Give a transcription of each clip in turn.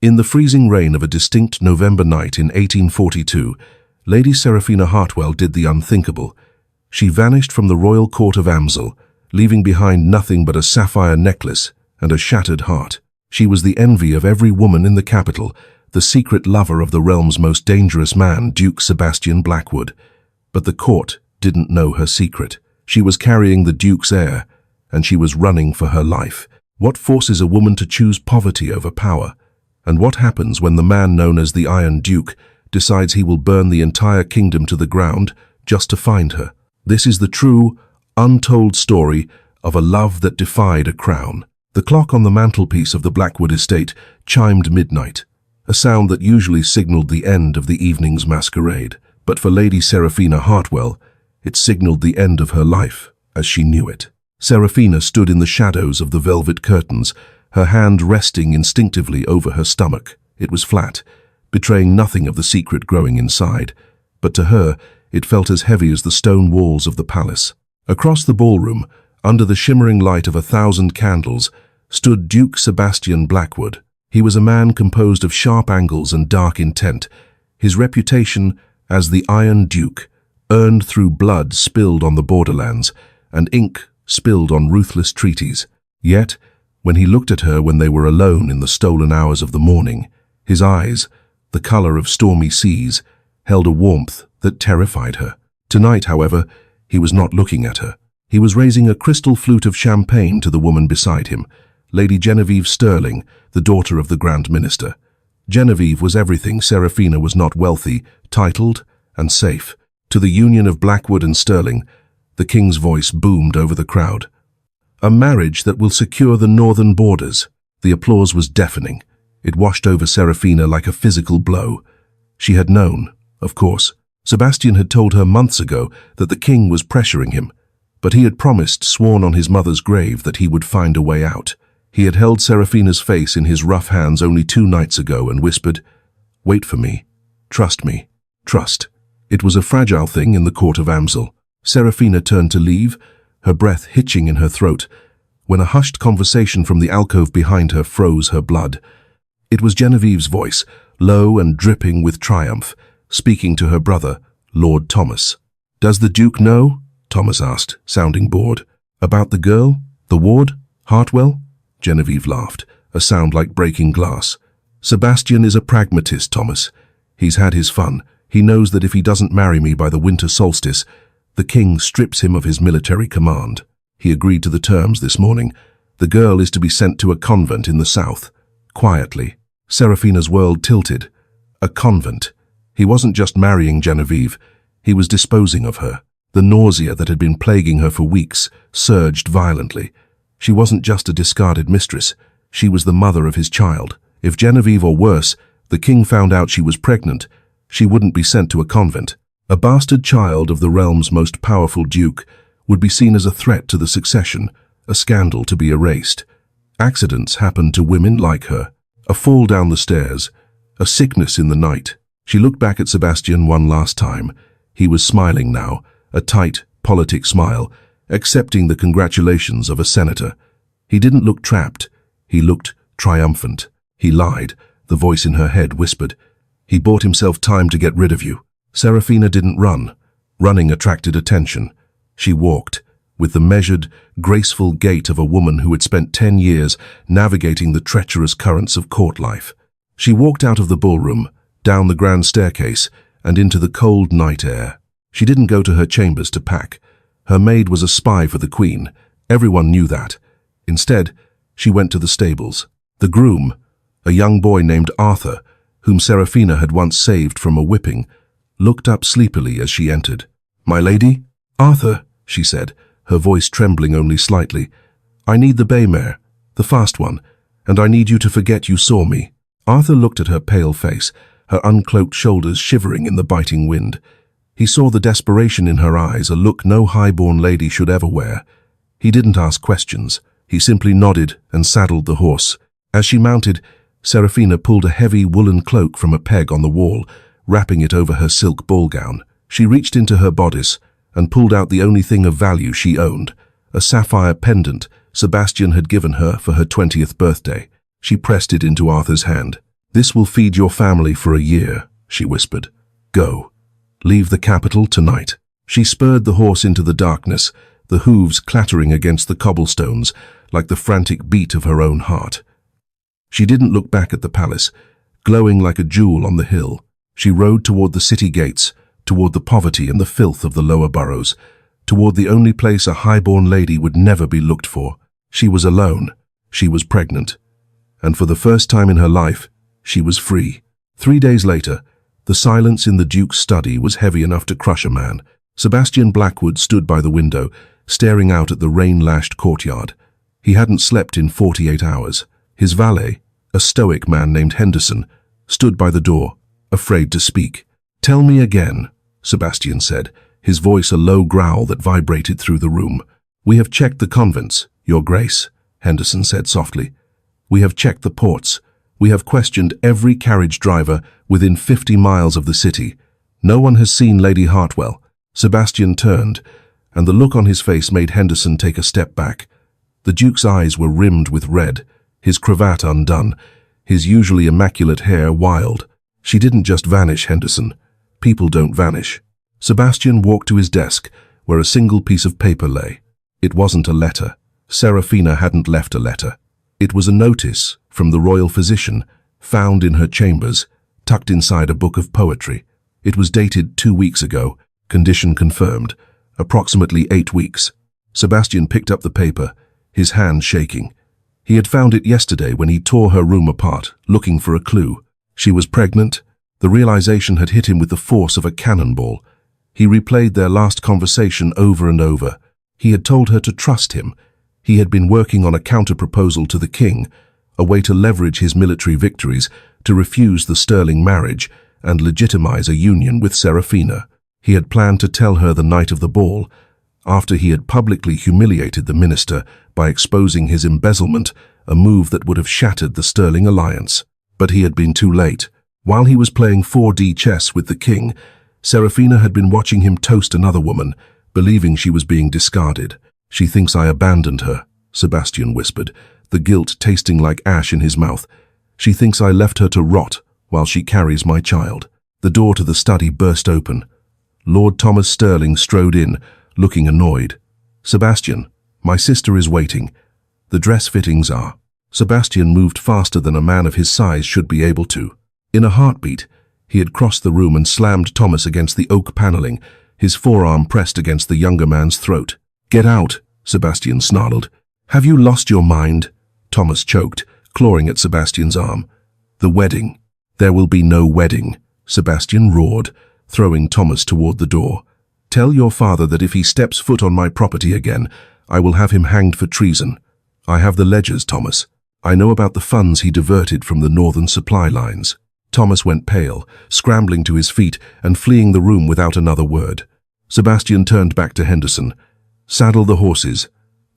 In the freezing rain of a distinct November night in 1842, Lady Seraphina Hartwell did the unthinkable. She vanished from the royal court of Amsel, leaving behind nothing but a sapphire necklace and a shattered heart. She was the envy of every woman in the capital, the secret lover of the realm's most dangerous man, Duke Sebastian Blackwood. But the court didn't know her secret. She was carrying the Duke's heir, and she was running for her life. What forces a woman to choose poverty over power? And what happens when the man known as the Iron Duke decides he will burn the entire kingdom to the ground just to find her? This is the true, untold story of a love that defied a crown. The clock on the mantelpiece of the Blackwood estate chimed midnight, a sound that usually signaled the end of the evening's masquerade. But for Lady Seraphina Hartwell, it signaled the end of her life as she knew it. Seraphina stood in the shadows of the velvet curtains, her hand resting instinctively over her stomach. It was flat, betraying nothing of the secret growing inside, but to her it felt as heavy as the stone walls of the palace. Across the ballroom, under the shimmering light of 1,000 candles, stood Duke Sebastian Blackwood. He was a man composed of sharp angles and dark intent. His reputation as the Iron Duke, earned through blood spilled on the borderlands and ink spilled on ruthless treaties. Yet, when he looked at her when they were alone in the stolen hours of the morning, his eyes, the color of stormy seas, held a warmth that terrified her. Tonight, however, he was not looking at her. He was raising a crystal flute of champagne to the woman beside him, Lady Genevieve Sterling, the daughter of the Grand Minister. Genevieve was everything Seraphina was not: wealthy, titled, and safe. To the union of Blackwood and Sterling, the king's voice boomed over the crowd. A marriage that will secure the northern borders. The applause was deafening. It washed over Seraphina like a physical blow. She had known, of course. Sebastian had told her months ago that the king was pressuring him, but he had promised, sworn on his mother's grave, that he would find a way out. He had held Seraphina's face in his rough hands only 2 nights ago and whispered, "Wait for me. Trust me. Trust." It was a fragile thing in the court of Amsel. Seraphina turned to leave, her breath hitching in her throat, when a hushed conversation from the alcove behind her froze her blood. It was Genevieve's voice, low and dripping with triumph, speaking to her brother, Lord Thomas. "Does the Duke know?" Thomas asked, sounding bored. "About the girl? The ward? Hartwell?" Genevieve laughed, a sound like breaking glass. "Sebastian is a pragmatist, Thomas. He's had his fun. He knows that if he doesn't marry me by the winter solstice, the king strips him of his military command. He agreed to the terms this morning. The girl is to be sent to a convent in the south." Quietly, Seraphina's world tilted. A convent. He wasn't just marrying Genevieve. He was disposing of her. The nausea that had been plaguing her for weeks surged violently. She wasn't just a discarded mistress. She was the mother of his child. If Genevieve, or worse, the king, found out she was pregnant, she wouldn't be sent to a convent. A bastard child of the realm's most powerful duke would be seen as a threat to the succession, a scandal to be erased. Accidents happened to women like her. A fall down the stairs, a sickness in the night. She looked back at Sebastian one last time. He was smiling now, a tight, politic smile, accepting the congratulations of a senator. He didn't look trapped. He looked triumphant. He lied. The voice in her head whispered, "He bought himself time to get rid of you." Seraphina didn't run. Running attracted attention. She walked, with the measured, graceful gait of a woman who had spent 10 years navigating the treacherous currents of court life. She walked out of the ballroom, down the grand staircase, and into the cold night air. She didn't go to her chambers to pack. Her maid was a spy for the queen. Everyone knew that. Instead, she went to the stables. The groom, a young boy named Arthur, whom Seraphina had once saved from a whipping, looked up sleepily as she entered. "My lady?" "Arthur," she said, her voice trembling only slightly. "I need the bay mare, the fast one, and I need you to forget you saw me." Arthur looked at her pale face, her uncloaked shoulders shivering in the biting wind. He saw the desperation in her eyes, a look no high-born lady should ever wear. He didn't ask questions. He simply nodded and saddled the horse. As she mounted, Seraphina pulled a heavy woolen cloak from a peg on the wall, wrapping it over her silk ball gown. She reached into her bodice and pulled out the only thing of value she owned, a sapphire pendant Sebastian had given her for her 20th birthday. She pressed it into Arthur's hand. "This will feed your family for a year," she whispered. "Go. Leave the capital tonight." She spurred the horse into the darkness, the hooves clattering against the cobblestones like the frantic beat of her own heart. She didn't look back at the palace, glowing like a jewel on the hill. She rode toward the city gates, toward the poverty and the filth of the lower boroughs, toward the only place a high-born lady would never be looked for. She was alone. She was pregnant. And for the first time in her life, she was free. 3 days later, the silence in the Duke's study was heavy enough to crush a man. Sebastian Blackwood stood by the window, staring out at the rain-lashed courtyard. He hadn't slept in 48 hours. His valet, a stoic man named Henderson, stood by the door, afraid to speak. "Tell me again," Sebastian said, his voice a low growl that vibrated through the room. "We have checked the convents, Your Grace," Henderson said softly. "We have checked the ports. We have questioned every carriage driver within 50 miles of the city. No one has seen Lady Hartwell." Sebastian turned, and the look on his face made Henderson take a step back. The Duke's eyes were rimmed with red, his cravat undone, his usually immaculate hair wild. "She didn't just vanish, Henderson. People don't vanish." Sebastian walked to his desk, where a single piece of paper lay. It wasn't a letter. Serafina hadn't left a letter. It was a notice from the royal physician, found in her chambers, tucked inside a book of poetry. It was dated 2 weeks ago, condition confirmed, approximately 8 weeks. Sebastian picked up the paper, his hand shaking. He had found it yesterday when he tore her room apart, looking for a clue. She was pregnant. The realization had hit him with the force of a cannonball. He replayed their last conversation over and over. He had told her to trust him. He had been working on a counter-proposal to the king, a way to leverage his military victories, to refuse the Sterling marriage and legitimize a union with Serafina. He had planned to tell her the night of the ball, after he had publicly humiliated the minister by exposing his embezzlement, a move that would have shattered the Sterling alliance. But he had been too late. While he was playing 4D chess with the king, Serafina had been watching him toast another woman, believing she was being discarded. "She thinks I abandoned her," Sebastian whispered, the guilt tasting like ash in his mouth. "She thinks I left her to rot while she carries my child." The door to the study burst open. Lord Thomas Sterling strode in, looking annoyed. "Sebastian, my sister is waiting. The dress fittings are." Sebastian moved faster than a man of his size should be able to. In a heartbeat, he had crossed the room and slammed Thomas against the oak paneling, his forearm pressed against the younger man's throat. "Get out," Sebastian snarled. "Have you lost your mind?" Thomas choked, clawing at Sebastian's arm. "The wedding." "There will be no wedding," Sebastian roared, throwing Thomas toward the door. "Tell your father that if he steps foot on my property again, I will have him hanged for treason. I have the ledgers, Thomas. I know about the funds he diverted from the northern supply lines." Thomas went pale, scrambling to his feet and fleeing the room without another word. Sebastian turned back to Henderson. "Saddle the horses.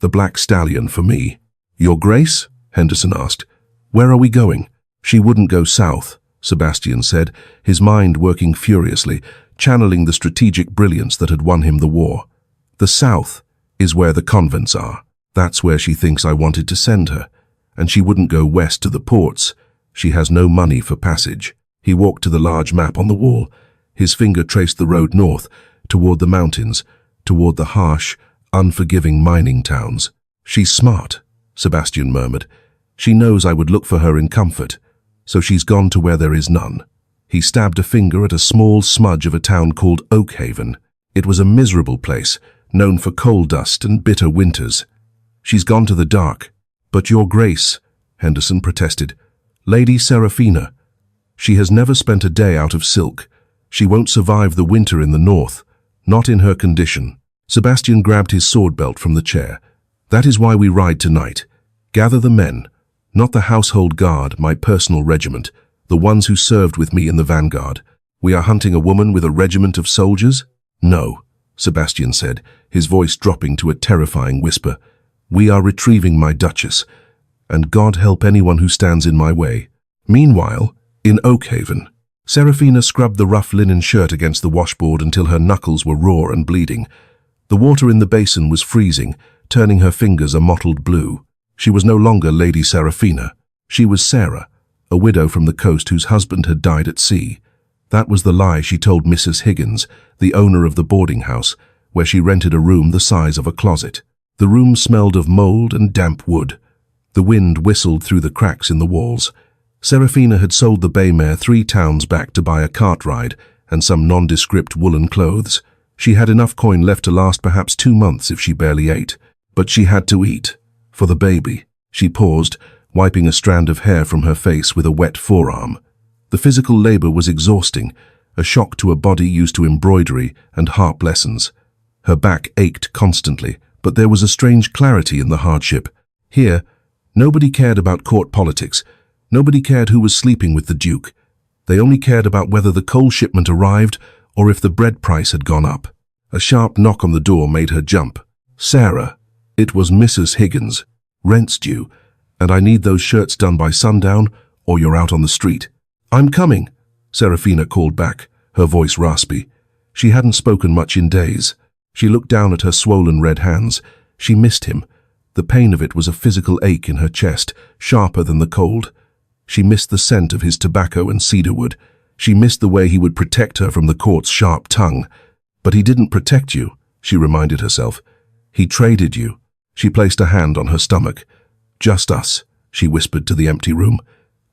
The black stallion for me." "Your Grace?" Henderson asked. "Where are we going?" "She wouldn't go south," Sebastian said, his mind working furiously, channeling the strategic brilliance that had won him the war. "The south is where the convents are. That's where she thinks I wanted to send her. And she wouldn't go west to the ports. She has no money for passage." He walked to the large map on the wall. His finger traced the road north, toward the mountains, toward the harsh, unforgiving mining towns. "She's smart," Sebastian murmured. "She knows I would look for her in comfort, so she's gone to where there is none." He stabbed a finger at a small smudge of a town called Oakhaven. It was a miserable place, known for coal dust and bitter winters. "She's gone to the dark." "But Your Grace," Henderson protested. "Lady Serafina. She has never spent a day out of silk. She won't survive the winter in the north, not in her condition." Sebastian grabbed his sword belt from the chair. "That is why we ride tonight. Gather the men, not the household guard, my personal regiment, the ones who served with me in the vanguard. We are hunting a woman with a regiment of soldiers?" "No," Sebastian said, his voice dropping to a terrifying whisper. "We are retrieving my Duchess, and God help anyone who stands in my way." Meanwhile, in Oakhaven, Serafina scrubbed the rough linen shirt against the washboard until her knuckles were raw and bleeding. The water in the basin was freezing, turning her fingers a mottled blue. She was no longer Lady Serafina. She was Sarah, a widow from the coast whose husband had died at sea. That was the lie she told Mrs. Higgins, the owner of the boarding house, where she rented a room the size of a closet. The room smelled of mold and damp wood. The wind whistled through the cracks in the walls. Serafina had sold the bay mare 3 towns back to buy a cart ride and some nondescript woolen clothes. She had enough coin left to last perhaps 2 months if she barely ate. But she had to eat. For the baby. She paused, wiping a strand of hair from her face with a wet forearm. The physical labor was exhausting, a shock to a body used to embroidery and harp lessons. Her back ached constantly, but there was a strange clarity in the hardship. Here, nobody cared about court politics. Nobody cared who was sleeping with the Duke. They only cared about whether the coal shipment arrived or if the bread price had gone up. A sharp knock on the door made her jump. "Sarah." It was Mrs. Higgins. "Rent's due, and I need those shirts done by sundown or you're out on the street." "I'm coming," Serafina called back, her voice raspy. She hadn't spoken much in days. She looked down at her swollen red hands. She missed him. The pain of it was a physical ache in her chest, sharper than the cold. She missed the scent of his tobacco and cedarwood. She missed the way he would protect her from the court's sharp tongue. "But he didn't protect you," she reminded herself. "He traded you." She placed a hand on her stomach. "Just us," she whispered to the empty room.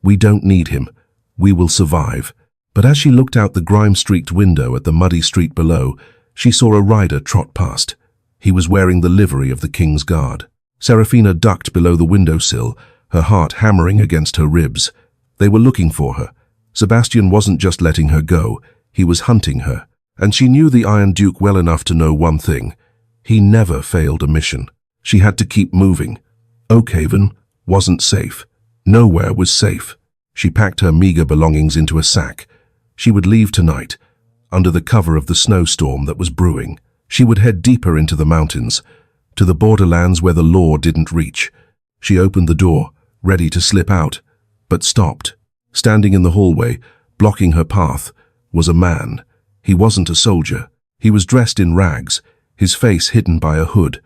"We don't need him. We will survive." But as she looked out the grime-streaked window at the muddy street below, she saw a rider trot past. He was wearing the livery of the King's Guard. Serafina ducked below the windowsill, her heart hammering against her ribs. They were looking for her. Sebastian wasn't just letting her go, he was hunting her. And she knew the Iron Duke well enough to know one thing. He never failed a mission. She had to keep moving. Oakhaven wasn't safe. Nowhere was safe. She packed her meager belongings into a sack. She would leave tonight, under the cover of the snowstorm that was brewing. She would head deeper into the mountains, to the borderlands where the law didn't reach. She opened the door, ready to slip out, but stopped. Standing in the hallway, blocking her path, was a man. He wasn't a soldier. He was dressed in rags, his face hidden by a hood.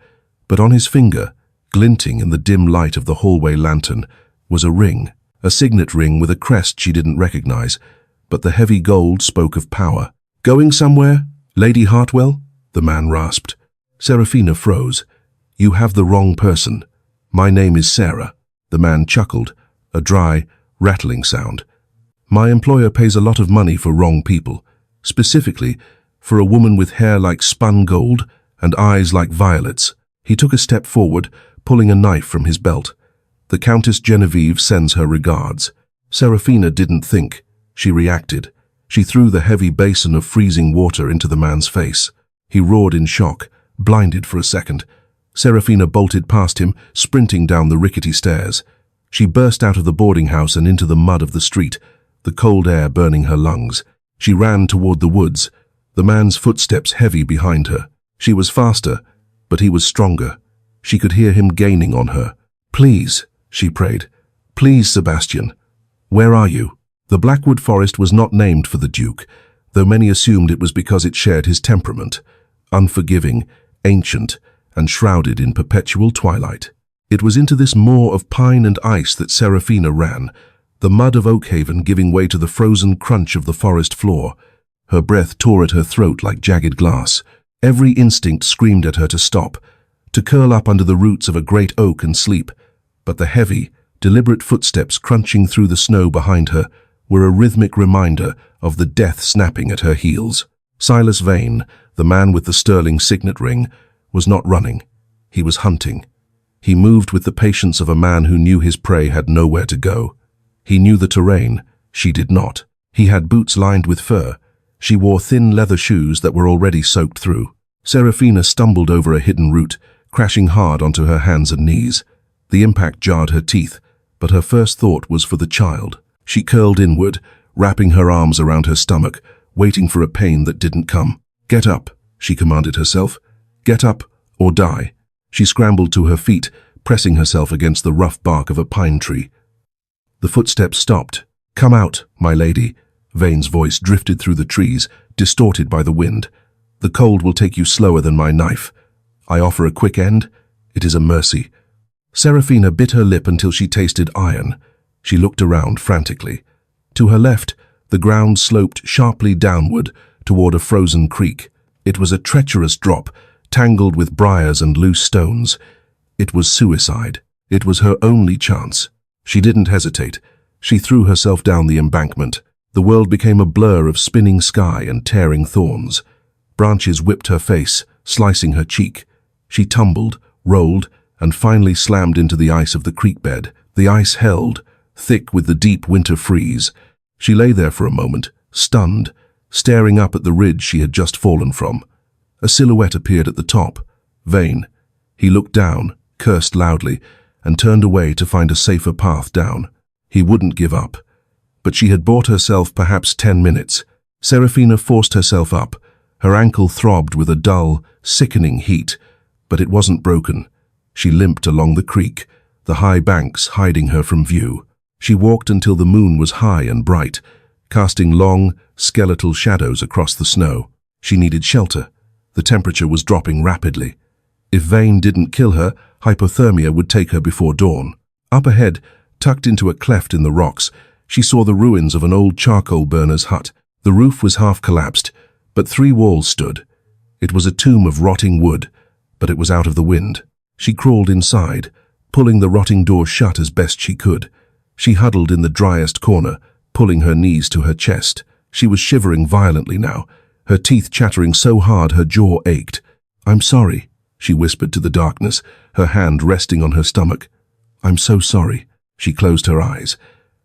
But on his finger, glinting in the dim light of the hallway lantern, was a ring, a signet ring with a crest she didn't recognize, but the heavy gold spoke of power. "Going somewhere, Lady Hartwell?" the man rasped. Serafina froze. "You have the wrong person. My name is Sarah." The man chuckled, a dry, rattling sound. "My employer pays a lot of money for wrong people, specifically for a woman with hair like spun gold and eyes like violets." He took a step forward, pulling a knife from his belt. "The Countess Genevieve sends her regards." Serafina didn't think. She reacted. She threw the heavy basin of freezing water into the man's face. He roared in shock, blinded for a second. Serafina bolted past him, sprinting down the rickety stairs. She burst out of the boarding house and into the mud of the street, the cold air burning her lungs. She ran toward the woods, the man's footsteps heavy behind her. She was faster, but he was stronger. She could hear him gaining on her. "Please," she prayed. "Please, Sebastian. Where are you?" The Blackwood Forest was not named for the Duke, though many assumed it was because it shared his temperament, unforgiving, ancient, and shrouded in perpetual twilight. It was into this moor of pine and ice that Serafina ran, the mud of Oakhaven giving way to the frozen crunch of the forest floor. Her breath tore at her throat like jagged glass. Every instinct screamed at her to stop, to curl up under the roots of a great oak and sleep. But the heavy, deliberate footsteps crunching through the snow behind her were a rhythmic reminder of the death snapping at her heels. Silas Vane, the man with the sterling signet ring, was not running. He was hunting. He moved with the patience of a man who knew his prey had nowhere to go. He knew the terrain. She did not. He had boots lined with fur. She wore thin leather shoes that were already soaked through. Serafina stumbled over a hidden root, crashing hard onto her hands and knees. The impact jarred her teeth, but her first thought was for the child. She curled inward, wrapping her arms around her stomach, waiting for a pain that didn't come. "Get up," she commanded herself. "Get up or die." She scrambled to her feet, pressing herself against the rough bark of a pine tree. The footsteps stopped. "Come out, my lady." Vane's voice drifted through the trees, distorted by the wind. "The cold will take you slower than my knife. I offer a quick end. It is a mercy." Serafina bit her lip until she tasted iron. She looked around frantically. To her left, the ground sloped sharply downward toward a frozen creek. It was a treacherous drop, tangled with briars and loose stones. It was suicide. It was her only chance. She didn't hesitate. She threw herself down the embankment. The world became a blur of spinning sky and tearing thorns. Branches whipped her face, slicing her cheek. She tumbled, rolled, and finally slammed into the ice of the creek bed. The ice held, thick with the deep winter freeze. She lay there for a moment, stunned, staring up at the ridge she had just fallen from. A silhouette appeared at the top, Vane. He looked down, cursed loudly, and turned away to find a safer path down. He wouldn't give up. But she had bought herself perhaps 10 minutes. Serafina forced herself up. Her ankle throbbed with a dull, sickening heat, but it wasn't broken. She limped along the creek, the high banks hiding her from view. She walked until the moon was high and bright, casting long, skeletal shadows across the snow. She needed shelter. The temperature was dropping rapidly. If Vane didn't kill her, hypothermia would take her before dawn. Up ahead, tucked into a cleft in the rocks, she saw the ruins of an old charcoal burner's hut. The roof was half collapsed, but 3 walls stood. It was a tomb of rotting wood, but it was out of the wind. She crawled inside, pulling the rotting door shut as best she could. She huddled in the driest corner, pulling her knees to her chest. She was shivering violently now, her teeth chattering so hard her jaw ached. "I'm sorry," she whispered to the darkness, her hand resting on her stomach. "I'm so sorry." She closed her eyes,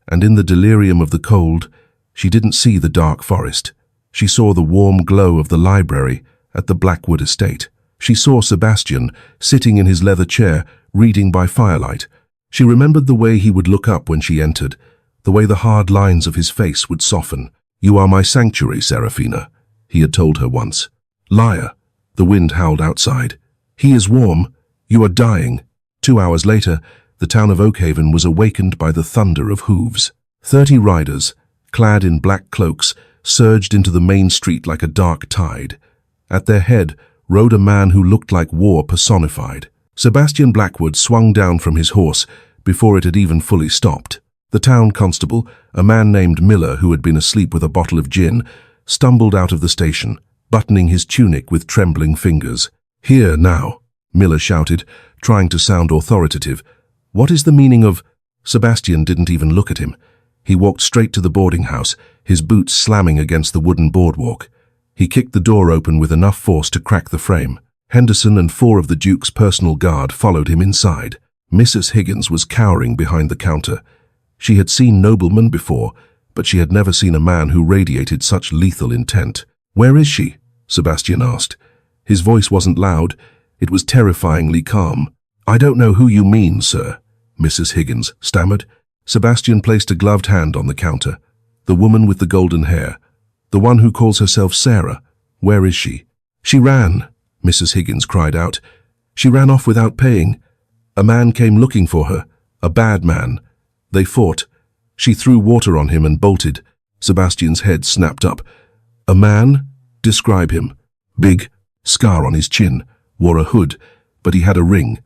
and in the delirium of the cold, she didn't see the dark forest. She saw the warm glow of the library at the Blackwood estate. She saw Sebastian sitting in his leather chair, reading by firelight. She remembered the way he would look up when she entered, the way the hard lines of his face would soften. "You are my sanctuary, Serafina," he had told her once. "Liar," the wind howled outside. "He is warm. You are dying." 2 hours later, the town of Oakhaven was awakened by the thunder of hooves. 30 riders, clad in black cloaks, surged into the main street like a dark tide. At their head rode a man who looked like war personified. Sebastian Blackwood swung down from his horse before it had even fully stopped. The town constable, a man named Miller who had been asleep with a bottle of gin, stumbled out of the station, buttoning his tunic with trembling fingers. "Here now," Miller shouted, trying to sound authoritative. "What is the meaning of—" Sebastian didn't even look at him. He walked straight to the boarding house, his boots slamming against the wooden boardwalk. He kicked the door open with enough force to crack the frame. Henderson and 4 of the Duke's personal guard followed him inside. Mrs. Higgins was cowering behind the counter. She had seen noblemen before, but she had never seen a man who radiated such lethal intent. "Where is she?" Sebastian asked. His voice wasn't loud. It was terrifyingly calm. "I don't know who you mean, sir," Mrs. Higgins stammered. Sebastian placed a gloved hand on the counter. "The woman with the golden hair. The one who calls herself Sarah. Where is she?" "She ran," Mrs. Higgins cried out. "She ran off without paying. A man came looking for her. A bad man. They fought. She threw water on him and bolted." Sebastian's head snapped up. "A man? Describe him." "Big, scar on his chin, wore a hood, but he had a ring.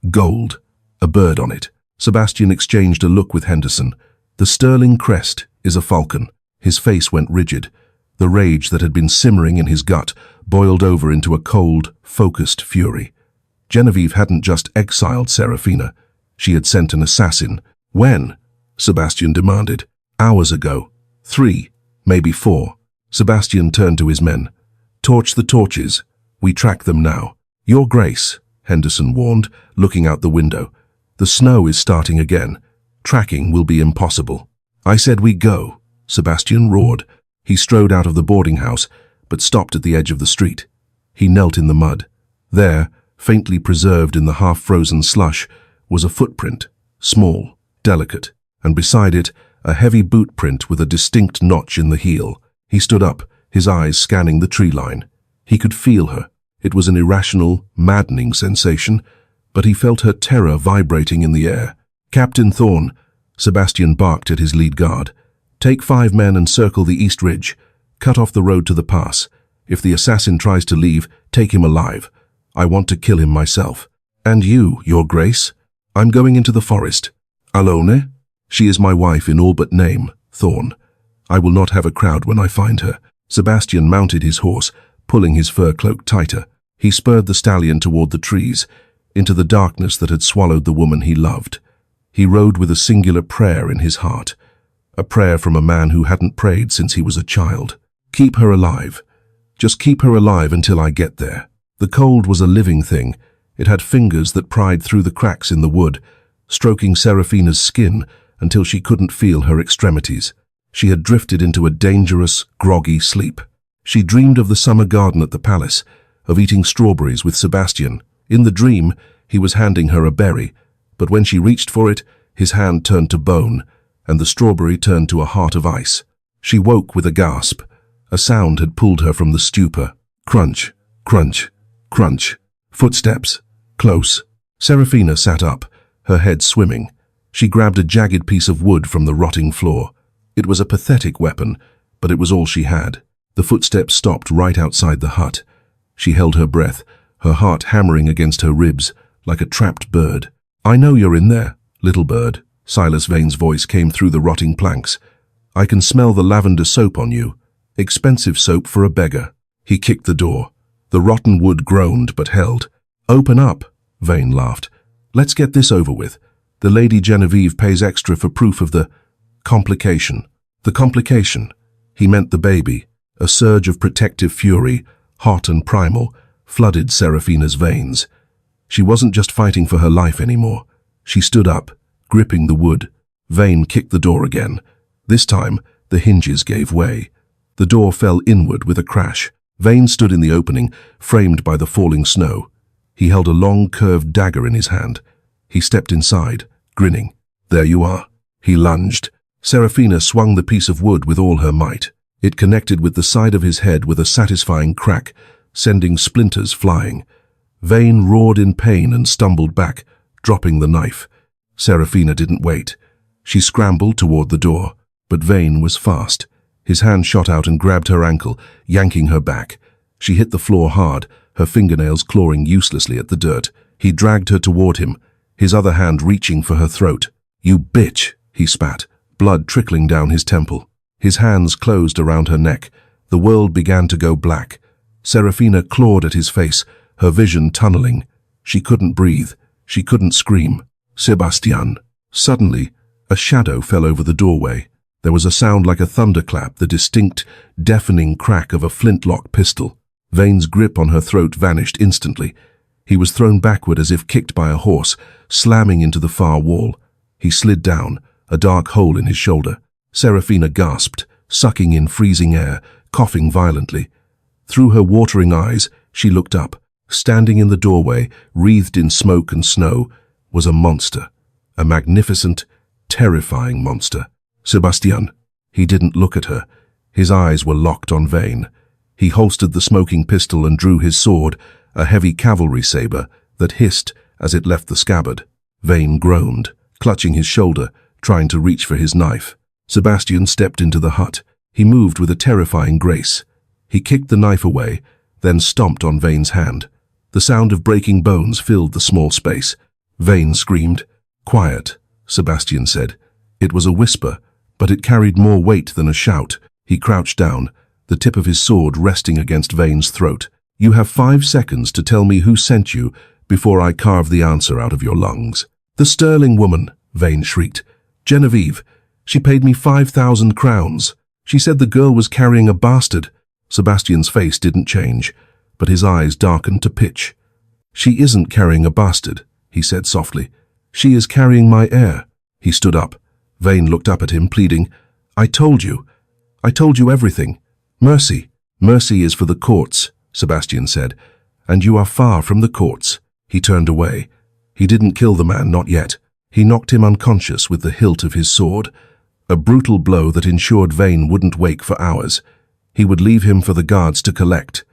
Gold. A bird on it." Sebastian exchanged a look with Henderson. "The sterling crest is a falcon." His face went rigid. The rage that had been simmering in his gut boiled over into a cold, focused fury. Genevieve hadn't just exiled Serafina. She had sent an assassin. "When?" Sebastian demanded. "Hours ago. 3, maybe 4. Sebastian turned to his men. "Torch the torches. We track them now." "Your Grace," Henderson warned, looking out the window. "The snow is starting again. Tracking will be impossible." "I said we go," Sebastian roared. He strode out of the boarding house, but stopped at the edge of the street. He knelt in the mud. There, faintly preserved in the half-frozen slush, was a footprint, small, delicate, and beside it, a heavy boot print with a distinct notch in the heel. He stood up, his eyes scanning the tree line. He could feel her. It was an irrational, maddening sensation, but he felt her terror vibrating in the air. "Captain Thorne," Sebastian barked at his lead guard. "Take 5 men and circle the east ridge. Cut off the road to the pass. If the assassin tries to leave, take him alive. I want to kill him myself. And you, Your Grace? I'm going into the forest." "Alone?" She is my wife in all but name, Thorn. I will not have a crowd when I find her." Sebastian mounted his horse, pulling his fur cloak tighter. He spurred the stallion toward the trees, into the darkness that had swallowed the woman he loved. He rode with a singular prayer in his heart, a prayer from a man who hadn't prayed since he was a child. "Keep her alive. Just keep her alive until I get there." The cold was a living thing. It had fingers that pried through the cracks in the wood, stroking Serafina's skin until she couldn't feel her extremities. She had drifted into a dangerous, groggy sleep. She dreamed of the summer garden at the palace, of eating strawberries with Sebastian. In the dream, he was handing her a berry, but when she reached for it, his hand turned to bone, and the strawberry turned to a heart of ice. She woke with a gasp. A sound had pulled her from the stupor. Crunch, crunch, crunch. Footsteps. Close. Serafina sat up, her head swimming. She grabbed a jagged piece of wood from the rotting floor. It was a pathetic weapon, but it was all she had. The footsteps stopped right outside the hut. She held her breath, her heart hammering against her ribs, like a trapped bird. "I know you're in there, little bird." Silas Vane's voice came through the rotting planks. "I can smell the lavender soap on you. Expensive soap for a beggar." He kicked the door. The rotten wood groaned but held. "Open up," Vane laughed. "Let's get this over with. The Lady Genevieve pays extra for proof of the complication." The complication. He meant the baby. A surge of protective fury, hot and primal, flooded Serafina's veins. She wasn't just fighting for her life anymore. She stood up, gripping the wood. Vane kicked the door again. This time, the hinges gave way. The door fell inward with a crash. Vane stood in the opening, framed by the falling snow. He held a long, curved dagger in his hand. He stepped inside, grinning. "There you are." He lunged. Serafina swung the piece of wood with all her might. It connected with the side of his head with a satisfying crack, sending splinters flying. Vane roared in pain and stumbled back, dropping the knife. Serafina didn't wait. She scrambled toward the door, but Vane was fast. His hand shot out and grabbed her ankle, yanking her back. She hit the floor hard, her fingernails clawing uselessly at the dirt. He dragged her toward him, his other hand reaching for her throat. "You bitch," he spat, blood trickling down his temple. His hands closed around her neck. The world began to go black. Serafina clawed at his face, her vision tunneling. She couldn't breathe. She couldn't scream. "Sebastian." Suddenly, a shadow fell over the doorway. There was a sound like a thunderclap, the distinct, deafening crack of a flintlock pistol. Vane's grip on her throat vanished instantly. He was thrown backward as if kicked by a horse, slamming into the far wall. He slid down, a dark hole in his shoulder. Serafina gasped, sucking in freezing air, coughing violently. Through her watering eyes, she looked up. Standing in the doorway, wreathed in smoke and snow, was a monster. A magnificent, terrifying monster. "Sebastian." He didn't look at her. His eyes were locked on Vane. He holstered the smoking pistol and drew his sword, a heavy cavalry saber that hissed as it left the scabbard. Vane groaned, clutching his shoulder, trying to reach for his knife. Sebastian stepped into the hut. He moved with a terrifying grace. He kicked the knife away, then stomped on Vane's hand. The sound of breaking bones filled the small space. Vane screamed. "Quiet," Sebastian said. It was a whisper, but it carried more weight than a shout. He crouched down, the tip of his sword resting against Vane's throat. "You have 5 seconds to tell me who sent you before I carve the answer out of your lungs." "The Sterling woman," Vane shrieked. "Genevieve. She paid me 5,000 crowns. She said the girl was carrying a bastard." Sebastian's face didn't change, but his eyes darkened to pitch. "She isn't carrying a bastard," he said softly. "She is carrying my heir." He stood up. Vane looked up at him, pleading, I told you everything. Mercy. Mercy is for the courts," Sebastian said, "and you are far from the courts." He turned away. He didn't kill the man, not yet. He knocked him unconscious with the hilt of his sword, a brutal blow that ensured Vane wouldn't wake for hours. He would leave him for the guards to collect.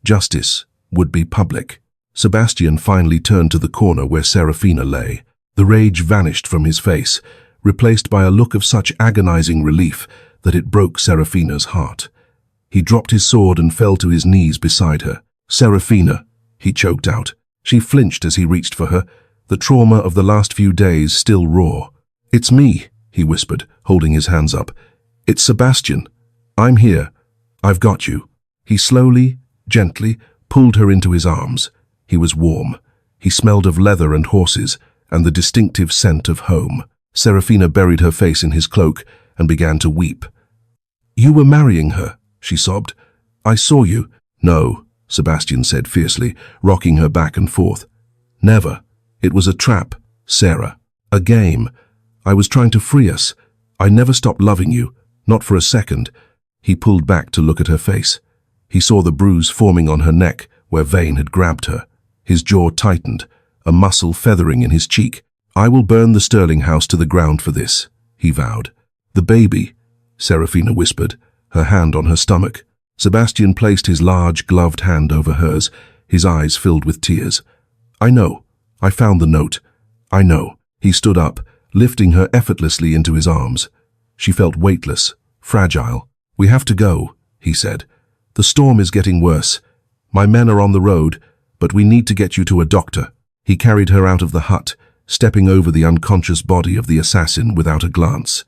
Justice would be public. Sebastian finally turned to the corner where Serafina lay. The rage vanished from his face, replaced by a look of such agonizing relief that it broke Serafina's heart. He dropped his sword and fell to his knees beside her. "Serafina," he choked out. She flinched as he reached for her, the trauma of the last few days still raw. "It's me," he whispered, holding his hands up. "It's Sebastian. I'm here. I've got you." He slowly, gently, pulled her into his arms. He was warm. He smelled of leather and horses, and the distinctive scent of home. Serafina buried her face in his cloak and began to weep. "You were marrying her," she sobbed. "I saw you." "No," Sebastian said fiercely, rocking her back and forth. "Never. It was a trap, Sarah. A game. I was trying to free us. I never stopped loving you, not for a second." He pulled back to look at her face. He saw the bruise forming on her neck where Vane had grabbed her. His jaw tightened, a muscle feathering in his cheek. "I will burn the Sterling house to the ground for this," he vowed. "The baby," Serafina whispered, her hand on her stomach. Sebastian placed his large, gloved hand over hers, his eyes filled with tears. "I know. I found the note. I know." He stood up, lifting her effortlessly into his arms. She felt weightless, fragile. "We have to go," he said. "The storm is getting worse. My men are on the road, but we need to get you to a doctor." He carried her out of the hut, stepping over the unconscious body of the assassin without a glance.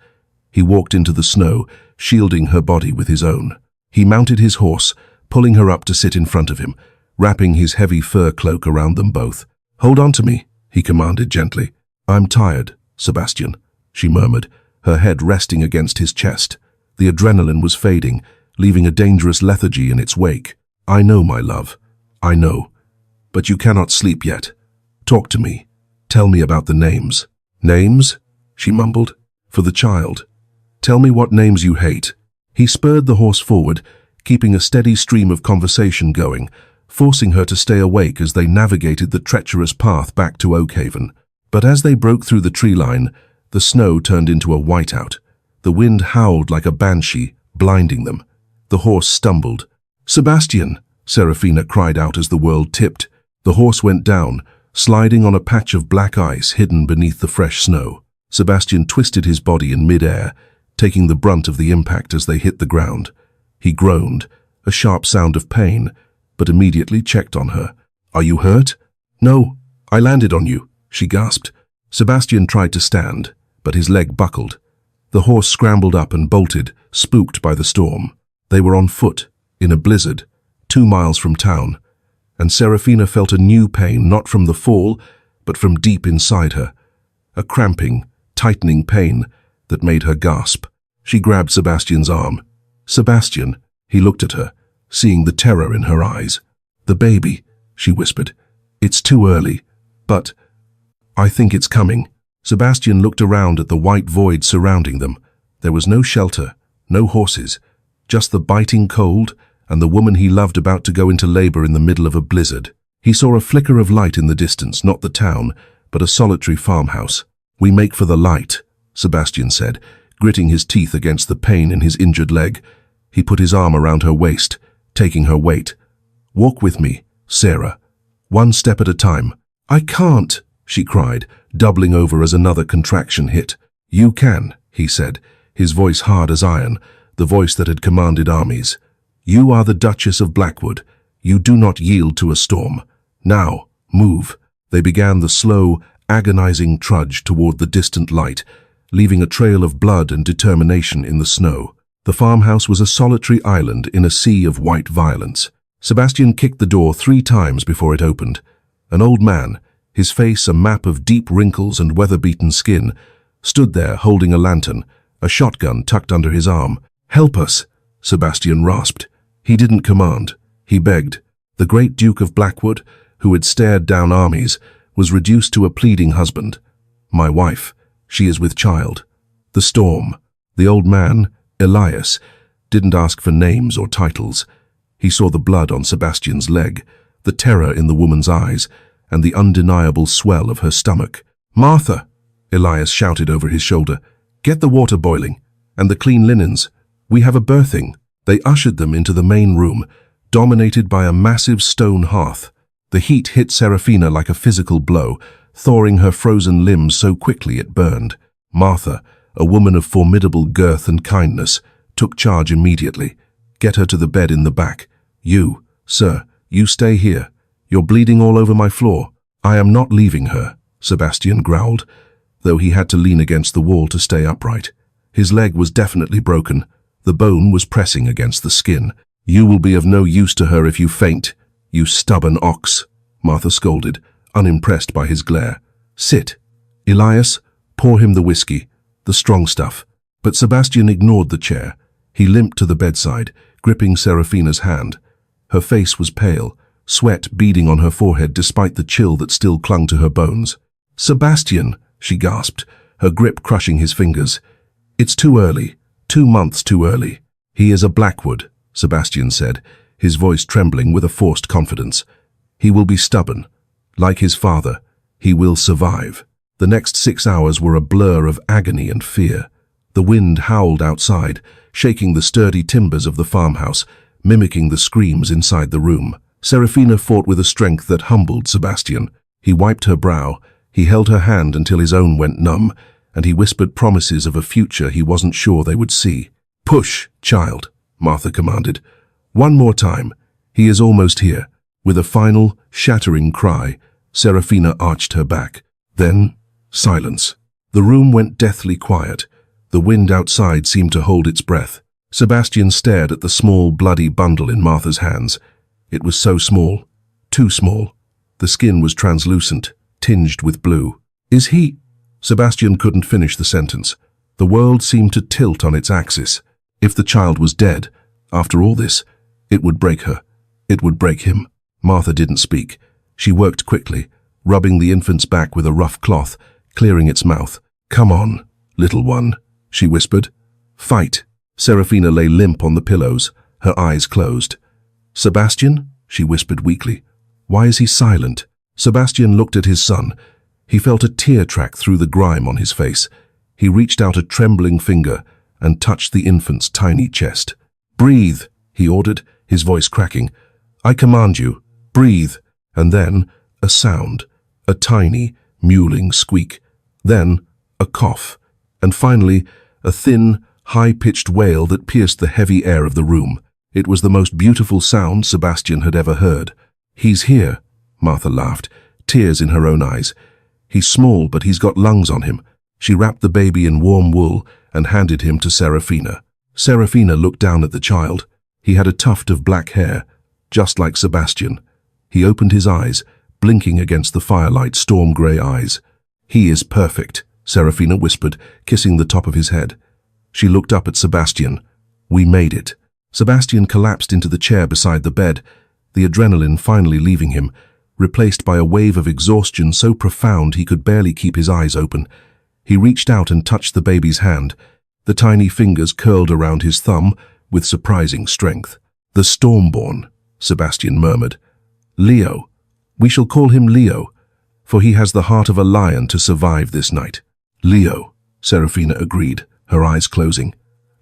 He walked into the snow, shielding her body with his own. He mounted his horse, pulling her up to sit in front of him, wrapping his heavy fur cloak around them both. "Hold on to me," he commanded gently. "I'm tired, Sebastian," she murmured, her head resting against his chest. The adrenaline was fading, leaving a dangerous lethargy in its wake. "I know, my love. I know. But you cannot sleep yet. Talk to me. Tell me about the names." "Names?" she mumbled. "For the child. Tell me what names you hate." He spurred the horse forward, keeping a steady stream of conversation going, forcing her to stay awake as they navigated the treacherous path back to Oakhaven. But as they broke through the tree line, the snow turned into a whiteout. The wind howled like a banshee, blinding them. The horse stumbled. "Sebastian!" Serafina cried out as the world tipped. The horse went down, sliding on a patch of black ice hidden beneath the fresh snow. Sebastian twisted his body in mid-air, taking the brunt of the impact as they hit the ground. He groaned, a sharp sound of pain, but immediately checked on her. "Are you hurt?" "No, I landed on you," she gasped. Sebastian tried to stand, but his leg buckled. The horse scrambled up and bolted, spooked by the storm. They were on foot, in a blizzard, 2 miles from town, and Serafina felt a new pain not from the fall, but from deep inside her. A cramping, tightening pain that made her gasp. She grabbed Sebastian's arm. "Sebastian," he looked at her, seeing the terror in her eyes. "The baby," she whispered. "It's too early, but I think it's coming." Sebastian looked around at the white void surrounding them. There was no shelter, no horses, just the biting cold and the woman he loved about to go into labor in the middle of a blizzard. He saw a flicker of light in the distance, not the town, but a solitary farmhouse. "We make for the light," Sebastian said, gritting his teeth against the pain in his injured leg. He put his arm around her waist, taking her weight. "Walk with me, Sarah. 1 step at a time." "I can't," she cried, doubling over as another contraction hit. "You can," he said, his voice hard as iron, the voice that had commanded armies. "You are the Duchess of Blackwood. You do not yield to a storm. Now, move." They began the slow, agonizing trudge toward the distant light, leaving a trail of blood and determination in the snow. The farmhouse was a solitary island in a sea of white violence. Sebastian kicked the door 3 times before it opened. An old man, his face a map of deep wrinkles and weather-beaten skin, stood there holding a lantern, a shotgun tucked under his arm. "Help us," Sebastian rasped. He didn't command. He begged. The great Duke of Blackwood, who had stared down armies, was reduced to a pleading husband. "My wife. She is with child." The storm. The old man, Elias, didn't ask for names or titles. He saw the blood on Sebastian's leg, the terror in the woman's eyes, and the undeniable swell of her stomach. "Martha," Elias shouted over his shoulder, "get the water boiling, and the clean linens. We have a birthing." They ushered them into the main room, dominated by a massive stone hearth. The heat hit Serafina like a physical blow, thawing her frozen limbs so quickly it burned. Martha, a woman of formidable girth and kindness, took charge immediately. "Get her to the bed in the back. You, sir, you stay here. You're bleeding all over my floor." "I am not leaving her," Sebastian growled. though he had to lean against the wall to stay upright. His leg was definitely broken. The bone was pressing against the skin. "You will be of no use to her if you faint, you stubborn ox," Martha scolded, unimpressed by his glare. "Sit. Elias, pour him the whiskey, the strong stuff." But Sebastian ignored the chair. He limped to the bedside, gripping Serafina's hand. Her face was pale, sweat beading on her forehead despite the chill that still clung to her bones. "Sebastian," she gasped, her grip crushing his fingers. "It's too early, 2 months too early." "He is a Blackwood," Sebastian said, his voice trembling with a forced confidence. "He will be stubborn. Like his father, he will survive." The next 6 hours were a blur of agony and fear. The wind howled outside, shaking the sturdy timbers of the farmhouse, mimicking the screams inside the room. Serafina fought with a strength that humbled Sebastian. He wiped her brow, he held her hand until his own went numb, and he whispered promises of a future he wasn't sure they would see. "Push, child," Martha commanded. "One more time. He is almost here." With a final, shattering cry, Serafina arched her back. Then, silence. The room went deathly quiet. The wind outside seemed to hold its breath. Sebastian stared at the small, bloody bundle in Martha's hands. It was so small, too small. The skin was translucent, tinged with blue. "Is he—" Sebastian couldn't finish the sentence. The world seemed to tilt on its axis. If the child was dead, after all this, it would break her. It would break him. Martha didn't speak. She worked quickly, rubbing the infant's back with a rough cloth, clearing its mouth. "Come on, little one," she whispered. "Fight." Serafina lay limp on the pillows, her eyes closed. "Sebastian?" she whispered weakly. "Why is he silent?" Sebastian looked at his son. He felt a tear track through the grime on his face. He reached out a trembling finger and touched the infant's tiny chest. "Breathe," he ordered, his voice cracking. "I command you, breathe." And then, a sound, a tiny, mewling squeak. Then, a cough. And finally, a thin, high-pitched wail that pierced the heavy air of the room. It was the most beautiful sound Sebastian had ever heard. "He's here," Martha laughed, tears in her own eyes. "He's small, but he's got lungs on him." She wrapped the baby in warm wool and handed him to Serafina. Serafina looked down at the child. He had a tuft of black hair, just like Sebastian. He opened his eyes, blinking against the firelight storm-grey eyes. "He is perfect," Serafina whispered, kissing the top of his head. She looked up at Sebastian. "We made it." Sebastian collapsed into the chair beside the bed, the adrenaline finally leaving him, replaced by a wave of exhaustion so profound he could barely keep his eyes open. He reached out and touched the baby's hand. The tiny fingers curled around his thumb with surprising strength. "The Stormborn," Sebastian murmured. "Leo. We shall call him Leo, for he has the heart of a lion to survive this night." "Leo," Serafina agreed, her eyes closing.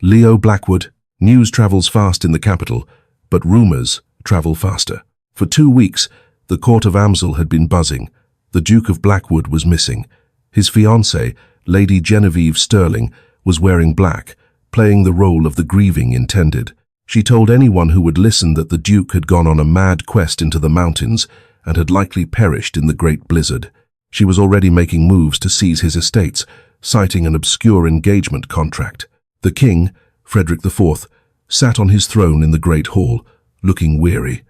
"Leo Blackwood." News travels fast in the capital, but rumors travel faster. For 2 weeks, the court of Amsel had been buzzing. The Duke of Blackwood was missing. His fiancée, Lady Genevieve Sterling, was wearing black, playing the role of the grieving intended. She told anyone who would listen that the Duke had gone on a mad quest into the mountains and had likely perished in the great blizzard. She was already making moves to seize his estates, citing an obscure engagement contract. The king, Frederick IV, sat on his throne in the great hall, looking weary.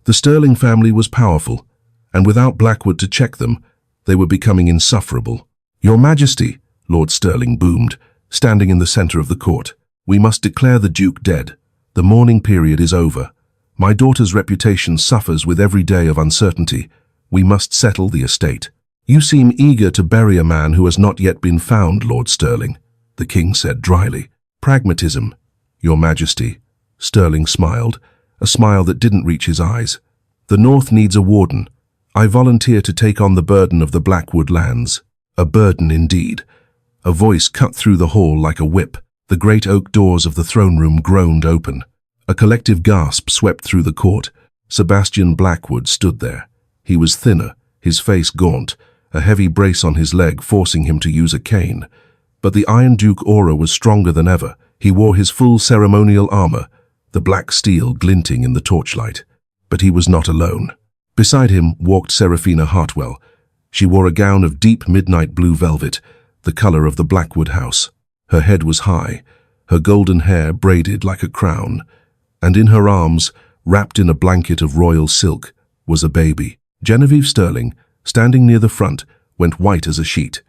The Sterling family was powerful, and without Blackwood to check them, they were becoming insufferable. "Your Majesty," Lord Sterling boomed, standing in the center of the court, "we must declare the Duke dead. The mourning period is over. My daughter's reputation suffers with every day of uncertainty. We must settle the estate." "You seem eager to bury a man who has not yet been found, Lord Sterling," the king said dryly. "Pragmatism, Your Majesty." Sterling smiled, a smile that didn't reach his eyes. "The North needs a warden. I volunteer to take on the burden of the Blackwood lands." A burden indeed. A voice cut through the hall like a whip. The great oak doors of the throne room groaned open. A collective gasp swept through the court. Sebastian Blackwood stood there. He was thinner, his face gaunt, a heavy brace on his leg forcing him to use a cane. But the Iron Duke aura was stronger than ever. He wore his full ceremonial armor, the black steel glinting in the torchlight. But he was not alone. Beside him walked Serafina Hartwell. She wore a gown of deep midnight blue velvet, the color of the Blackwood house. Her head was high, her golden hair braided like a crown, and in her arms, wrapped in a blanket of royal silk, was a baby. Genevieve Sterling, standing near the front, went white as a sheet.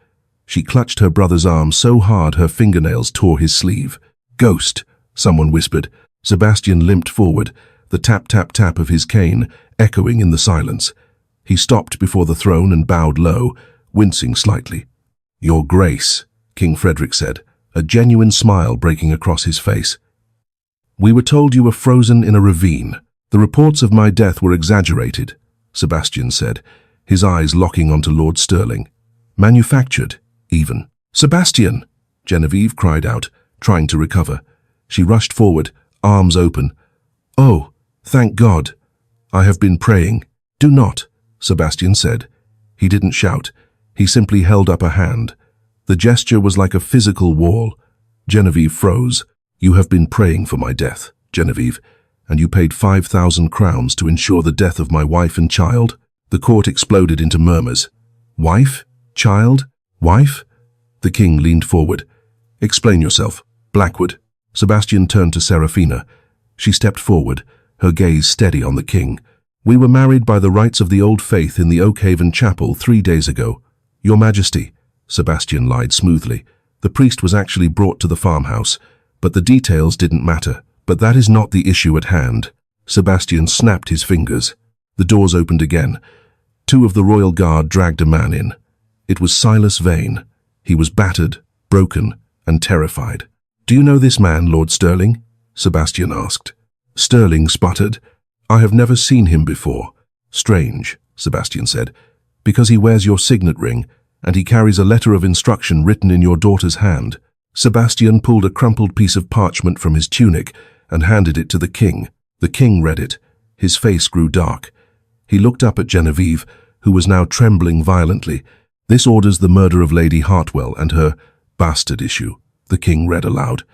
She clutched her brother's arm so hard her fingernails tore his sleeve. "Ghost," someone whispered. Sebastian limped forward, the tap-tap-tap of his cane echoing in the silence. He stopped before the throne and bowed low, wincing slightly. "Your Grace," King Frederick said, a genuine smile breaking across his face. "We were told you were frozen in a ravine. The reports of my death were exaggerated," Sebastian said, his eyes locking onto Lord Sterling. "Manufactured, even." "Sebastian!" Genevieve cried out, trying to recover. She rushed forward, arms open. "Oh, thank God. I have been praying." "Do not," Sebastian said. He didn't shout. He simply held up a hand. The gesture was like a physical wall. Genevieve froze. "You have been praying for my death, Genevieve, and you paid 5,000 crowns to ensure the death of my wife and child?" The court exploded into murmurs. "Wife? Child? Wife?" The king leaned forward. "Explain yourself, Blackwood." Sebastian turned to Serafina. She stepped forward, her gaze steady on the king. "We were married by the rites of the old faith in the Oakhaven Chapel 3 days ago. Your Majesty," Sebastian lied smoothly. "The priest was actually brought to the farmhouse, but the details didn't matter. But that is not the issue at hand." Sebastian snapped his fingers. The doors opened again. 2 of the royal guard dragged a man in. It was Silas Vane. He was battered, broken, and terrified. "Do you know this man, Lord Sterling?" Sebastian asked. Sterling sputtered. "I have never seen him before." "Strange," Sebastian said, "because he wears your signet ring, and he carries a letter of instruction written in your daughter's hand." Sebastian pulled a crumpled piece of parchment from his tunic and handed it to the king. The king read it. His face grew dark. He looked up at Genevieve, who was now trembling violently. "This orders the murder of Lady Hartwell and her bastard issue," the king read aloud.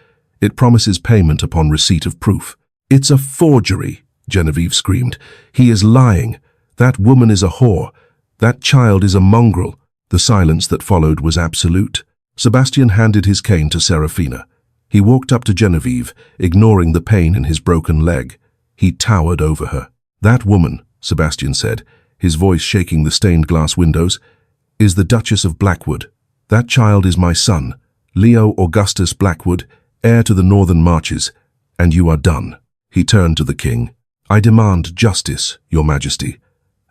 "It promises payment upon receipt of proof." "It's a forgery," Genevieve screamed. "He is lying. That woman is a whore. That child is a mongrel." The silence that followed was absolute. Sebastian handed his cane to Serafina. He walked up to Genevieve, ignoring the pain in his broken leg. He towered over her. "That woman," Sebastian said, his voice shaking the stained glass windows, "is the Duchess of Blackwood. That child is my son, Leo Augustus Blackwood, heir to the Northern Marches, and you are done." He turned to the king. "I demand justice, your Majesty.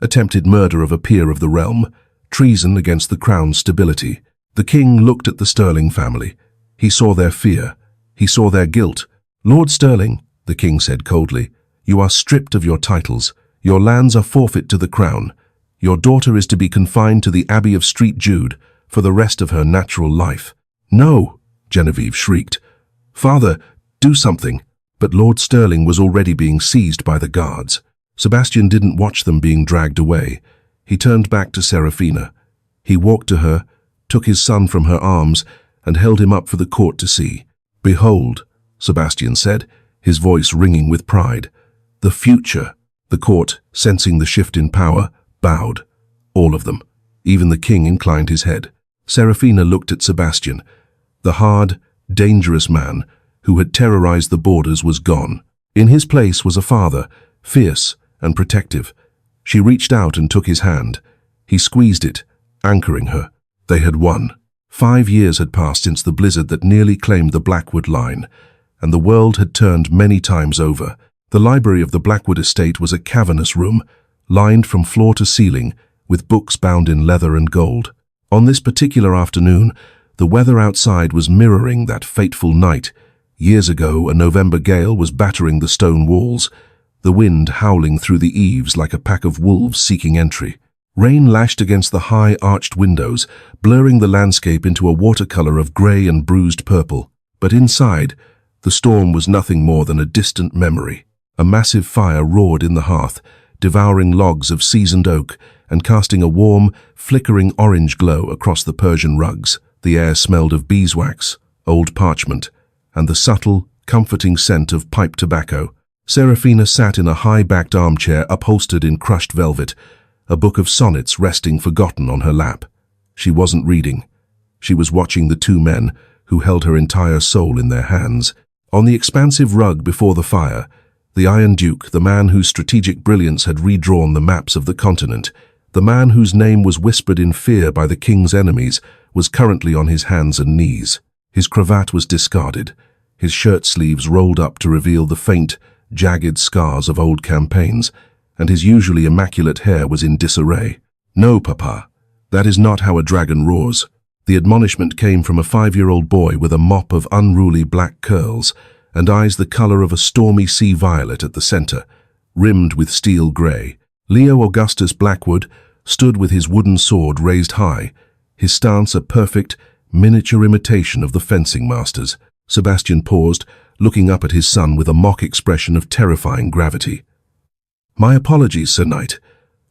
Attempted murder of a peer of the realm, treason against the crown's stability." The king looked at the Sterling family. He saw their fear. He saw their guilt. "Lord Sterling," the king said coldly, "you are stripped of your titles. Your lands are forfeit to the crown. Your daughter is to be confined to the Abbey of St. Jude for the rest of her natural life." "No!" Genevieve shrieked. "Father, do something." But Lord Sterling was already being seized by the guards. Sebastian didn't watch them being dragged away. He turned back to Serafina. He walked to her, took his son from her arms, and held him up for the court to see. "Behold," Sebastian said, his voice ringing with pride. "The future." The court, sensing the shift in power, bowed. All of them. Even the king inclined his head. Serafina looked at Sebastian. The hard, dangerous man who had terrorized the borders was gone. In his place was a father, fierce and protective. She reached out and took his hand. He squeezed it, anchoring her. They had won. 5 years had passed since the blizzard that nearly claimed the Blackwood line, and the world had turned many times over. The library of the Blackwood estate was a cavernous room, lined from floor to ceiling, with books bound in leather and gold. On this particular afternoon, the weather outside was mirroring that fateful night. Years ago, a November gale was battering the stone walls, the wind howling through the eaves like a pack of wolves seeking entry. Rain lashed against the high arched windows, blurring the landscape into a watercolor of grey and bruised purple. But inside, the storm was nothing more than a distant memory. A massive fire roared in the hearth, devouring logs of seasoned oak and casting a warm, flickering orange glow across the Persian rugs. The air smelled of beeswax, old parchment, and the subtle, comforting scent of pipe tobacco. Serafina sat in a high-backed armchair upholstered in crushed velvet, a book of sonnets resting forgotten on her lap. She wasn't reading. She was watching the two men who held her entire soul in their hands. On the expansive rug before the fire, the Iron Duke, the man whose strategic brilliance had redrawn the maps of the continent, the man whose name was whispered in fear by the king's enemies, was currently on his hands and knees. His cravat was discarded, his shirt sleeves rolled up to reveal the faint, jagged scars of old campaigns, and his usually immaculate hair was in disarray. "No, Papa, that is not how a dragon roars." The admonishment came from a 5-year-old boy with a mop of unruly black curls and eyes the color of a stormy sea violet at the center, rimmed with steel gray. Leo Augustus Blackwood stood with his wooden sword raised high, his stance a perfect, miniature imitation of the fencing masters. Sebastian paused, looking up at his son with a mock expression of terrifying gravity. "My apologies, Sir Knight.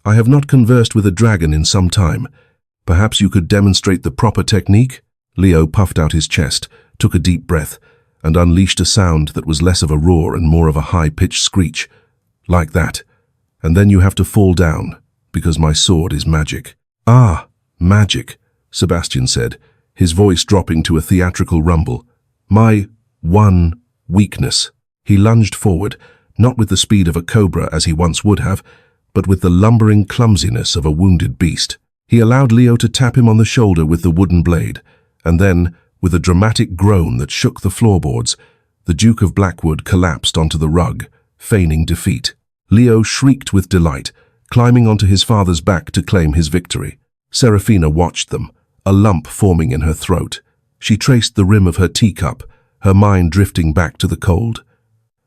I have not conversed with a dragon in some time. Perhaps you could demonstrate the proper technique?" Leo puffed out his chest, took a deep breath, and unleashed a sound that was less of a roar and more of a high-pitched screech. "Like that. And then you have to fall down, because my sword is magic." "Ah, magic," Sebastian said, his voice dropping to a theatrical rumble. "My one weakness." He lunged forward, not with the speed of a cobra as he once would have, but with the lumbering clumsiness of a wounded beast. He allowed Leo to tap him on the shoulder with the wooden blade, and then, with a dramatic groan that shook the floorboards, the Duke of Blackwood collapsed onto the rug, feigning defeat. Leo shrieked with delight, climbing onto his father's back to claim his victory. Serafina watched them, a lump forming in her throat. She traced the rim of her teacup, her mind drifting back to the cold.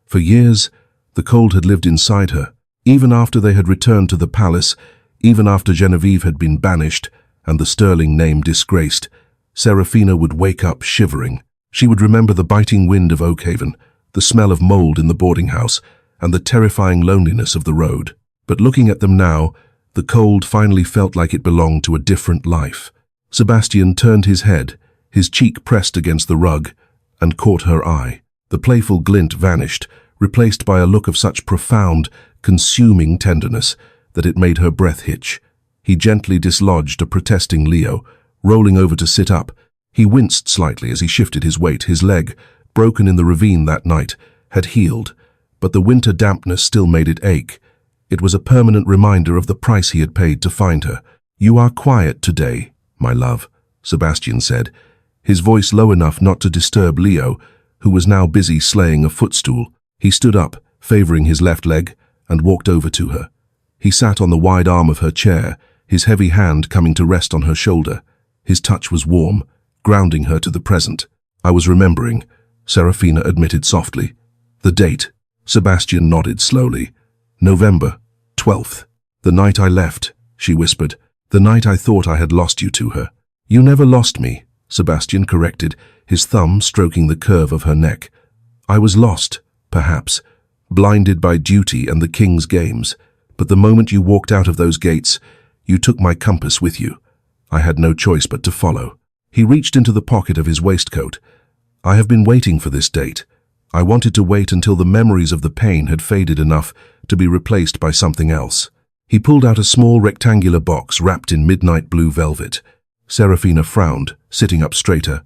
For years, the cold had lived inside her. Even after they had returned to the palace, even after Genevieve had been banished and the sterling name disgraced, Serafina would wake up shivering. She would remember the biting wind of Oakhaven, the smell of mold in the boarding house, and the terrifying loneliness of the road. But looking at them now, the cold finally felt like it belonged to a different life. Sebastian turned his head, his cheek pressed against the rug, and caught her eye. The playful glint vanished, replaced by a look of such profound, consuming tenderness that it made her breath hitch. He gently dislodged a protesting Leo, rolling over to sit up. He winced slightly as he shifted his weight. His leg, broken in the ravine that night, had healed, but the winter dampness still made it ache. It was a permanent reminder of the price he had paid to find her. "You are quiet today, my love," Sebastian said, his voice low enough not to disturb Leo, who was now busy slaying a footstool. He stood up, favoring his left leg, and walked over to her. He sat on the wide arm of her chair, his heavy hand coming to rest on her shoulder. His touch was warm, grounding her to the present. "I was remembering," Serafina admitted softly. "The date." Sebastian nodded slowly. "November 12th. The night I left," she whispered. "The night I thought I had lost you to her." "You never lost me," Sebastian corrected, his thumb stroking the curve of her neck. "I was lost, perhaps, blinded by duty and the king's games. But the moment you walked out of those gates, you took my compass with you. I had no choice but to follow." He reached into the pocket of his waistcoat. "I have been waiting for this date. I wanted to wait until the memories of the pain had faded enough to be replaced by something else." He pulled out a small rectangular box wrapped in midnight blue velvet. Serafina frowned, sitting up straighter.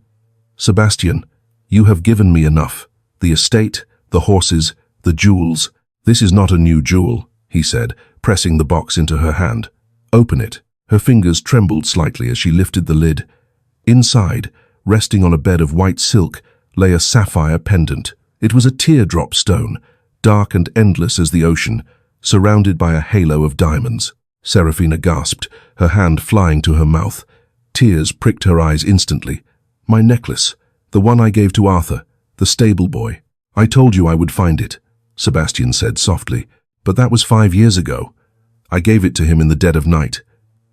"Sebastian, you have given me enough. The estate, the horses, the jewels. This is not a new jewel," he said, pressing the box into her hand. "Open it." Her fingers trembled slightly as she lifted the lid. Inside, resting on a bed of white silk, lay a sapphire pendant. It was a teardrop stone, dark and endless as the ocean, surrounded by a halo of diamonds. Serafina gasped, her hand flying to her mouth. Tears pricked her eyes instantly. "My necklace, the one I gave to Arthur, the stable boy. I told you I would find it," Sebastian said softly. "But that was 5 years ago. I gave it to him in the dead of night.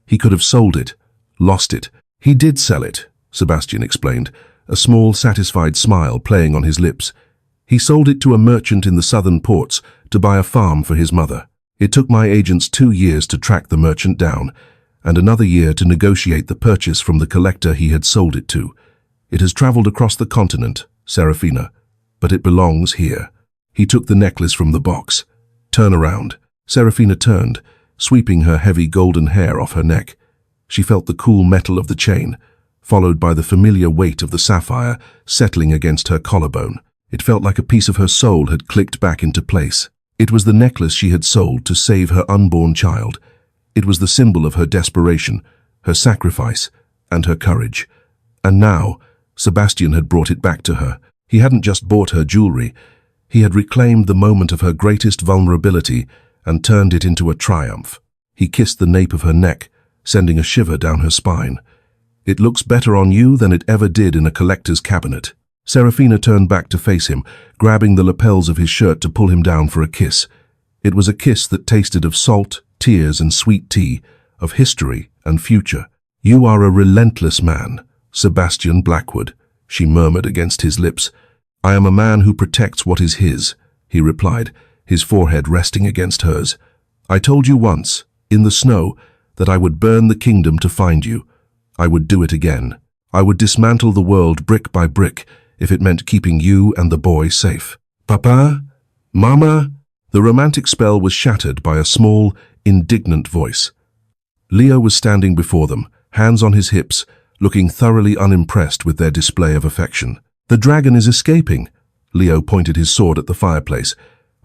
He could have sold it, lost it." "He did sell it," Sebastian explained, a small, satisfied smile playing on his lips. "He sold it to a merchant in the southern ports to buy a farm for his mother. It took my agents 2 years to track the merchant down, and another year to negotiate the purchase from the collector he had sold it to. It has traveled across the continent, Serafina, but it belongs here." He took the necklace from the box. "Turn around." Serafina turned, sweeping her heavy golden hair off her neck. She felt the cool metal of the chain, followed by the familiar weight of the sapphire settling against her collarbone. It felt like a piece of her soul had clicked back into place. It was the necklace she had sold to save her unborn child. It was the symbol of her desperation, her sacrifice, and her courage. And now, Sebastian had brought it back to her. He hadn't just bought her jewelry. He had reclaimed the moment of her greatest vulnerability and turned it into a triumph. He kissed the nape of her neck, sending a shiver down her spine. "It looks better on you than it ever did in a collector's cabinet." Serafina turned back to face him, grabbing the lapels of his shirt to pull him down for a kiss. It was a kiss that tasted of salt, tears, and sweet tea, of history and future. "You are a relentless man, Sebastian Blackwood," she murmured against his lips. "I am a man who protects what is his," he replied, his forehead resting against hers. "I told you once, in the snow, that I would burn the kingdom to find you. I would do it again. I would dismantle the world brick by brick if it meant keeping you and the boy safe." "Papa? Mama?" The romantic spell was shattered by a small, indignant voice. Leo was standing before them, hands on his hips, looking thoroughly unimpressed with their display of affection. "The dragon is escaping." Leo pointed his sword at the fireplace.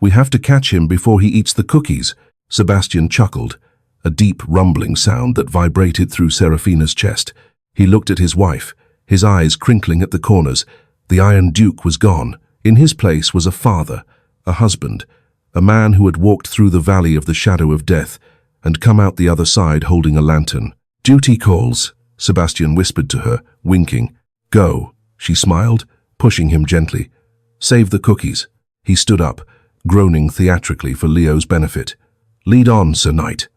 "We have to catch him before he eats the cookies." Sebastian chuckled, a deep rumbling sound that vibrated through Serafina's chest. He looked at his wife, his eyes crinkling at the corners. The Iron Duke was gone. In his place was a father, a husband, a man who had walked through the valley of the shadow of death and come out the other side holding a lantern. "Duty calls," Sebastian whispered to her, winking. "Go," she smiled, pushing him gently. "Save the cookies." He stood up, groaning theatrically for Leo's benefit. "Lead on, Sir Knight."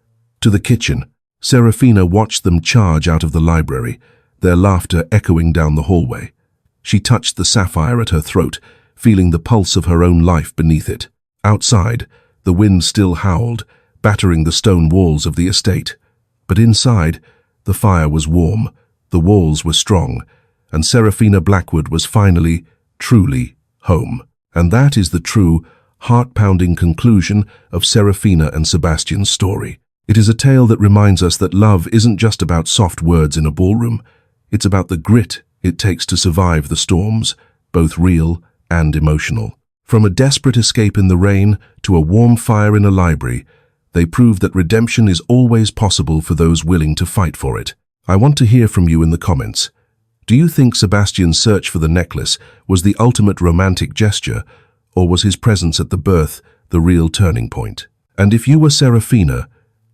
To the kitchen. Serafina watched them charge out of the library, their laughter echoing down the hallway. She touched the sapphire at her throat, feeling the pulse of her own life beneath it. Outside, the wind still howled, battering the stone walls of the estate. But inside, the fire was warm, the walls were strong, and Serafina Blackwood was finally, truly, home. And that is the true, heart-pounding conclusion of Serafina and Sebastian's story. It is a tale that reminds us that love isn't just about soft words in a ballroom. It's about the grit it takes to survive the storms, both real and emotional. From a desperate escape in the rain to a warm fire in a library, they prove that redemption is always possible for those willing to fight for it. I want to hear from you in the comments. Do you think Sebastian's search for the necklace was the ultimate romantic gesture, or was his presence at the birth the real turning point? And if you were Serafina,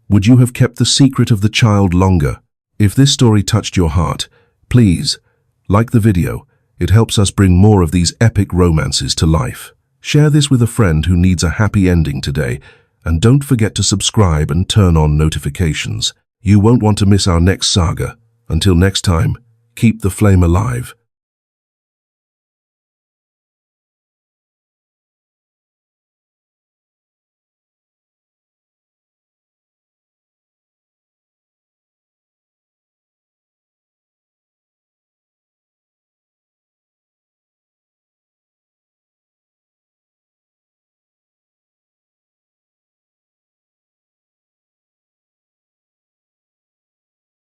would you have kept the secret of the child longer? If this story touched your heart, please, like the video. It helps us bring more of these epic romances to life. Share this with a friend who needs a happy ending today, and don't forget to subscribe and turn on notifications. You won't want to miss our next saga. Until next time, keep the flame alive.